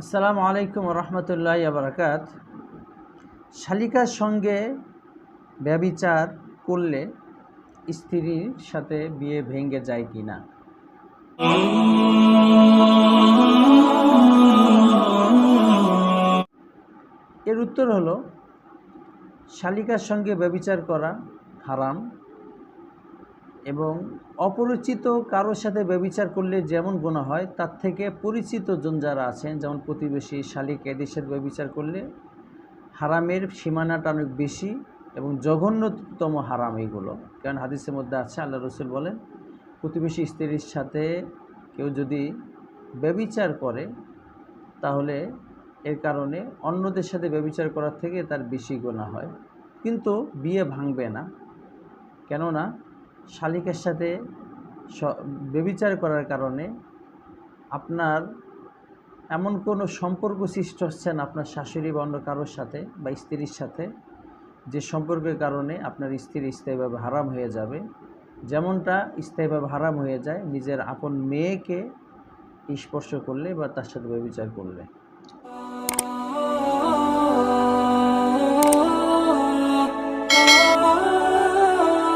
আসসালামু আলাইকুম রহমতুল্লাহি ওয়া বারাকাত। শালিকার সঙ্গে ব্যভিচার করলে স্ত্রীর সাথে বিয়ে ভেঙে যায় কি না? এর উত্তর হলো, শালিকার সঙ্গে ব্যভিচার করা হারাম এবং অপরিচিত কারোর সাথে ব্যভিচার করলে যেমন গুনাহ হয়, তার থেকে পরিচিত জন যারা আছেন, যেমন প্রতিবেশী, শালিক, এদের সাথে ব্যভিচার করলে হারামের সীমানাটা অনেক বেশি এবং জঘন্যতম হারাম এইগুলো। কারণ হাদিসের মধ্যে আছে, আল্লাহ রসুল বলেন, প্রতিবেশী স্ত্রীর সাথে কেউ যদি ব্যভিচার করে তাহলে এর কারণে অন্যদের সাথে ব্যভিচার করার থেকে তার বেশি গুনাহ হয়, কিন্তু বিয়ে ভাঙবে না। কেননা শালিকের সাথে ব্যভিচার করার কারণে আপনার এমন কোনো সম্পর্ক সৃষ্টি হচ্ছে না আপনার শাশুড়ি বা অন্য কারোর সাথে বা স্ত্রীর সাথে, যে সম্পর্কের কারণে আপনার স্ত্রী স্থায়ীভাবে হারাম হয়ে যাবে। যেমনটা স্থায়ীভাবে হারাম হয়ে যায় নিজের আপন মেয়েকে স্পর্শ করলে বা তার সাথে ব্যভিচার করলে।